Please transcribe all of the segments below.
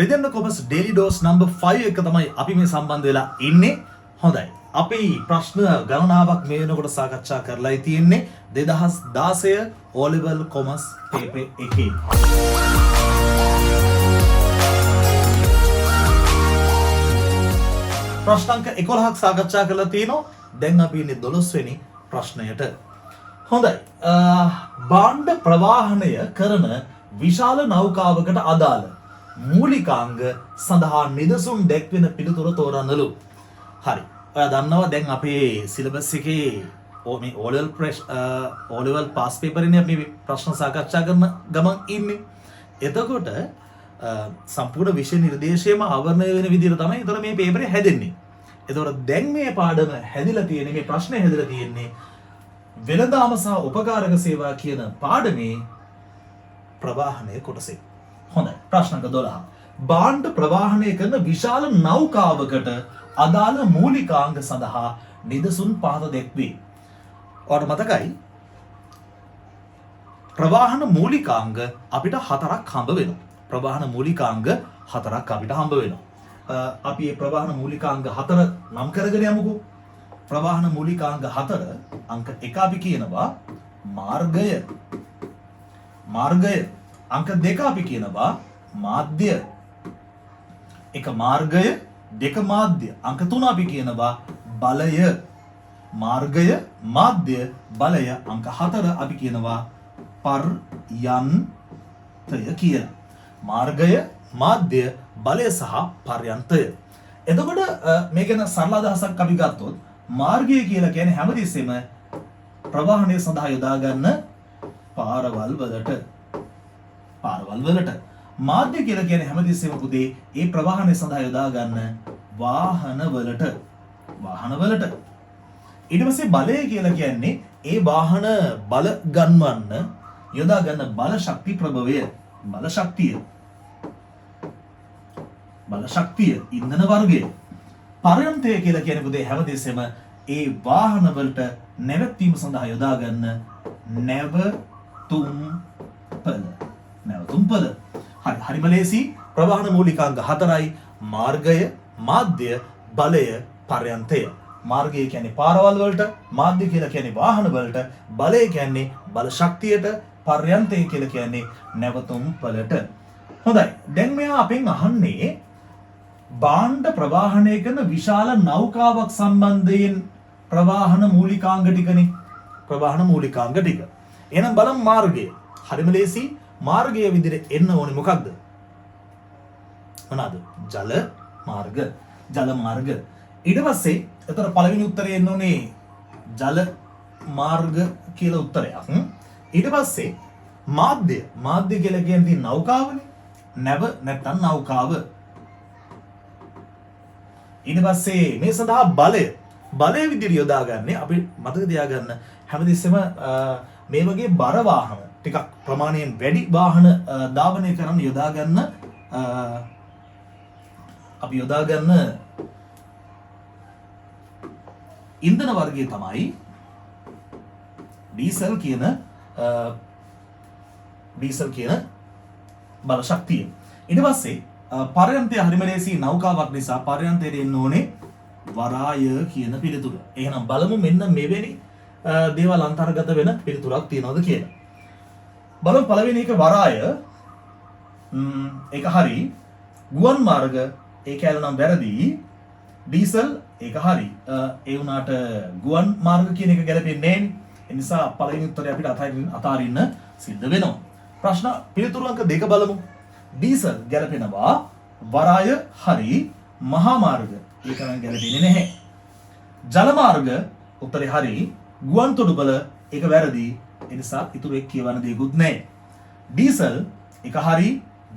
රිදෙන්න commerce daily dose number 5 එක තමයි අපි මේ සම්බන්ධ වෙලා ඉන්නේ. හොඳයි. අපි ප්‍රශ්න ගණනාවක් මේ වෙනකොට සාකච්ඡා කරලායි තියෙන්නේ 2016 O level කොමස් පේපර් එකේ. ප්‍රශ්න අංක 11ක් සාකච්ඡා කරලා තිනවා. දැන් අපි ඉන්නේ 12 වෙනි ප්‍රශ්නයට. හොඳයි. භාණ්ඩ ප්‍රවාහනය කරන විශාල නෞකාවකට අදාළ මූලිකාංග සඳහා නිදසුන් දැක්වෙන පිළිතුර තෝරන්නලු. හරි. ඔයා දන්නවා දැන් අපේ සිලබස් එකේ මේ O level පාස් පේපර් එකේ අපි ප්‍රශ්න සාකච්ඡා කරන ගමන් ඉන්නේ. එතකොට සම්පූර්ණ විෂය නිර්දේශයම ආවරණය වෙන විදිහට තමයි ඒතර මේ පේපරේ හැදෙන්නේ. එතකොට දැන් මේ පාඩම හැදිලා තියෙන්නේ මේ ප්‍රශ්නේ හැදිලා තියෙන්නේ වෙළඳාම සහ උපකාරක සේවා කියන පාඩමේ ප්‍රවාහනය කොටසේ. හොඳයි. ප්‍රශ්න අංක 12. භාණ්ඩ ප්‍රවාහනය කරන විශාල නෞකාවකට අදාළ මූලිකාංග සඳහා නිදසුන් පහත දැක්වේ. ඔයාලට මතකයි ප්‍රවාහන මූලිකාංග අපිට 4ක් හම්බ වෙනවා. ප්‍රවාහන මූලිකාංග 4ක් අපිට හම්බ වෙනවා. අපි මේ ප්‍රවාහන මූලිකාංග 4 නම් කරගෙන යමුකෝ. ප්‍රවාහන මූලිකාංග 4 අංක 1 අපි කියනවා මාර්ගය. අංක 2 අපි කියනවා මාධ්‍ය. එක මාර්ගය, දෙක මාධ්‍ය. අංක 3 අපි කියනවා බලය. මාර්ගය, මාධ්‍ය, බලය. අංක 4 අපි කියනවා පර්යන්තය කියලා. මාර්ගය, මාධ්‍ය, බලය සහ පර්යන්තය. එතකොට මේක ගැන සරල අදහසක් අපි ගත්තොත් මාර්ගය කියලා කියන්නේ හැමතිස්සෙම ප්‍රවාහනය සඳහා යොදා ගන්න පාරවල් වලට. මාධ්‍ය කියලා කියන්නේ හැමතිස්සෙම පුතේ ඒ ප්‍රවාහනය සඳහා යොදා ගන්න වාහන වලට. ඊට පස්සේ බලය කියලා කියන්නේ ඒ වාහන බල ගන්වන්න යොදා ගන්න බල ශක්ති ප්‍රභවය. බල ශක්තිය ඉන්ධන වර්ගය. පර්යන්තය කියලා කියන්නේ පුතේ හැමතිස්සෙම ඒ වාහන වලට නැවැත්වීම සඳහා යොදා ගන්න නැවතුම්පල. හරිම ලේසි. ප්‍රවාහන මූලිකාංග 4යි. මාර්ගය, මාධ්‍ය, බලය, පර්යන්තය. මාර්ගය කියන්නේ පාරවල් වලට, මාධ්‍ය කියලා කියන්නේ වාහන වලට, බලය කියන්නේ බල ශක්තියට, පර්යන්තය කියලා කියන්නේ නැවතුම්පලට. හොඳයි. දැන් මෙයා අපෙන් අහන්නේ භාණ්ඩ ප්‍රවාහනය කරන විශාල නෞකාවක් සම්බන්ධයෙන් ප්‍රවාහන මූලිකාංග ටිකනේ. ප්‍රවාහන මූලිකාංග ටික. එහෙනම් බලමු මාර්ගය. හරිම ලේසි. මාර්ගයේ විදිහට එන්න ඕනේ මොකක්ද? මොනවාද? ජල මාර්ග. ඊට පස්සේ එතන පළවෙනි උත්තරේ එන්න ඕනේ ජල මාර්ග කියලා උත්තරයක්. ඊට පස්සේ මාධ්‍ය කියලා කියන්නේ නෞකාවනේ. නැව නැත්නම් නෞකාව. ඊට පස්සේ මේ සඳහා බලය විදිහට යොදාගන්නේ අපි මතක තියාගන්න හැමතිස්සෙම මේ වගේ බර වාහන ටිකක් ප්‍රමාණයෙන් වැඩි වාහන ධාවනය කරන්න යොදාගන්න අපි යොදාගන්න ඉන්ධන වර්ගය තමයි ඩීසල් කියන බල ශක්තිය. ඊට පස්සේ පර්යන්තය හරිම ලේසි නෞකාවක් නිසා පර්යන්තයට එන්න ඕනේ වරාය කියන පිළිතුර. එහෙනම් බලමු මෙන්න මෙවැනි දේවල් අන්තර්ගත වෙන පිළිතුරක් තියනවද කියලා. බලමු පළවෙනි එක වරාය. ඒක හරි. ගුවන් මාර්ග ඒක ඇලනම් වැරදි. ඩීසල් ඒක හරි. ඒ වුණාට ගුවන් මාර්ග කියන එක ගැලපෙන්නේ නැහැ. ඒ නිසා පළවෙනි උත්තරය අපිට අතාරින්න සිද්ධ වෙනවා. ප්‍රශ්න පිළිතුරු අංක 2 බලමු. ඩීසල් ගැලපෙනවා. වරාය හරි. මහා මාර්ග ඒක නම් ගැලපෙන්නේ නැහැ. ජල මාර්ග උත්තරේ හරි. ගුවන් තොටුපළ ඒක වැරදි. ඒ නිසා ඉතුරු එක් කියවන දෙයක්වත් නැහැ. ඩීසල් ඒක හරි.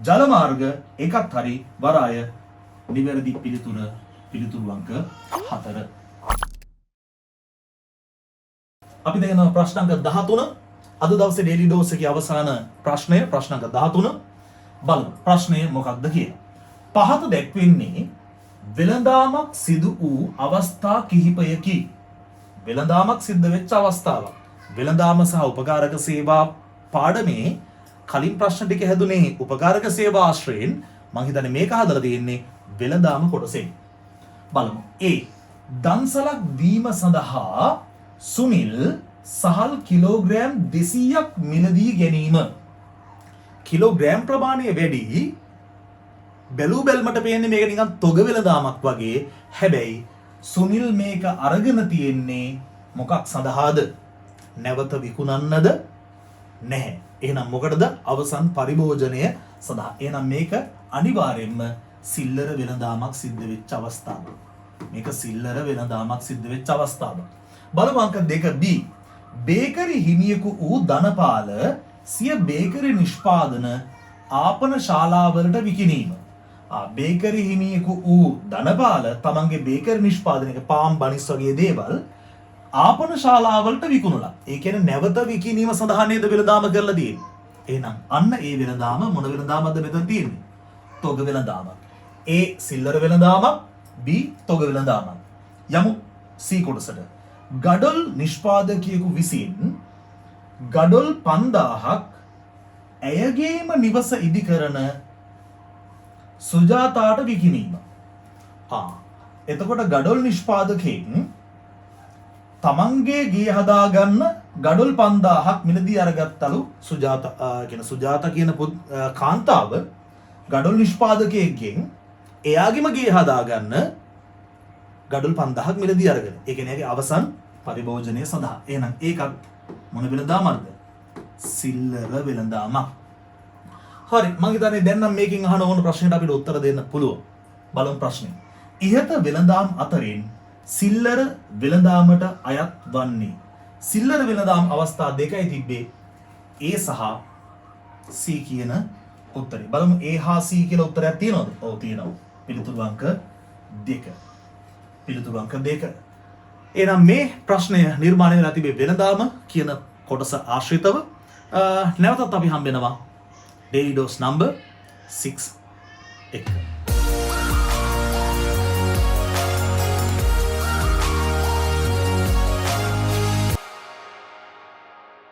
ජල මාර්ග ඒකත් හරි. වරාය නිවැරදි පිළිතුරු අංක 4. අපි දැන් යනවා ප්‍රශ්න අංක 13. අද දවසේ ඩේලි ඩෝස් එකේ අවසාන ප්‍රශ්නය ප්‍රශ්න අංක 13. බලමු ප්‍රශ්නය මොකක්ද කියලා. පහත දැක්වෙන්නේ වෙළඳාමක් සිදු වූ අවස්ථා කිහිපයකි. වෙළඳාමක් සිද්ධ වෙච්ච අවස්ථාවක්. වෙළඳාම සහ උපකාරක සේවා පාඩමේ කලින් ප්‍රශ්න ටික හැදුනේ උපකාරක සේවා ආශ්‍රයෙන් මම හිතන්නේ මේක හදලා තියෙන්නේ වෙළඳාම කොටසේ. බලමු. A. දන්සලක් දීම සඳහා සුනිල් සහල් කිලෝග්‍රෑම් 200ක් මිලදී ගැනීම. කිලෝග්‍රෑම් ප්‍රමාණය වැඩි. බැලූ බැල්මට පේන්නේ මේක නිකන් තොග වෙළඳාමක් වගේ. හැබැයි සුනිල් මේක අරගෙන තියෙන්නේ මොකක් සඳහාද? නැවත විකුණන්නද? නැහැ. එහෙනම් මොකටද? අවසන් පරිභෝජනය සඳහා. එහෙනම් මේක අනිවාර්යයෙන්ම සිල්ලර වෙළඳාමක් සිද්ධ වෙච්ච අවස්ථාවක්. මේක සිල්ලර වෙළඳාමක් සිද්ධ වෙච්ච අවස්ථාවක්. බලමු අංක 2B. බේකරි හිමියෙකු වූ ධනපාල සිය බේකරි නිෂ්පාදන ආපන ශාලාවලට විකිණීම. බේකරි හිමියෙකු වූ ධනපාල තමන්ගේ බේකරි නිෂ්පාදනයක පාම් බනිස් වගේ දේවල් ආපන ශාලාවලට විකුණලා. ඒ කියන්නේ නැවත විකිණීම සඳහා නේද වෙළඳාම කරලා තියෙන්නේ. එහෙනම් අන්න ඒ වෙළඳාම මොන වෙළඳාමක්ද මෙතන තියෙන්නේ? තොග වෙළඳාමක්. A සිල්ලර වෙළඳාමක්, B තොග වෙළඳාමක්. යමු C කොටසට. ගඩොල් නිෂ්පාදකයෙකු විසින් ගඩොල් 5000ක් ඇයගේම නිවස ඉදි කරන සුජාතාට විකිණීම. එතකොට ගඩොල් නිෂ්පාදකයෙන් තමන්ගේ ගේ හදාගන්න ගඩොල් 5000ක් මිලදී අරගත්තලු සුජාතා කියන කාන්තාව ගඩොල් නිෂ්පාදකයෙක්ගෙන් එයාගේම ගේ හදාගන්න ගඩොල් 5000ක් මිලදී අරගෙන. ඒ කියන්නේ ඒකේ අවසන් පරිභෝජනය සඳහා. එහෙනම් ඒකත් මොන වෙළඳාමක්ද? සිල්ලර වෙළඳාමක්. හරි, මම හිතන්නේ දැන් නම් මේකෙන් අහන ඕන ප්‍රශ්නෙට අපිට උත්තර දෙන්න පුළුවන්. බලමු ප්‍රශ්නේ. ඉහත වෙළඳාම් අතරින් සිල්ලර වෙළඳාමට අයත් වන්නේ. සිල්ලර වෙළඳාම් අවස්ථා දෙකයි තිබ්බේ. A සහ C කියන උත්තරේ. බලමු A හා C කියලා උත්තරයක් තියෙනවද? ඔව් තියෙනවා. පිළිතුරු අංක 2. පිළිතුරු අංක 2. එහෙනම් මේ ප්‍රශ්නය නිර්මාණය වෙලා තිබේ වෙළඳාම කියන කොටස ආශ්‍රිතව. නැවතත් අපි හම්බෙනවා daily dose number 6 එක.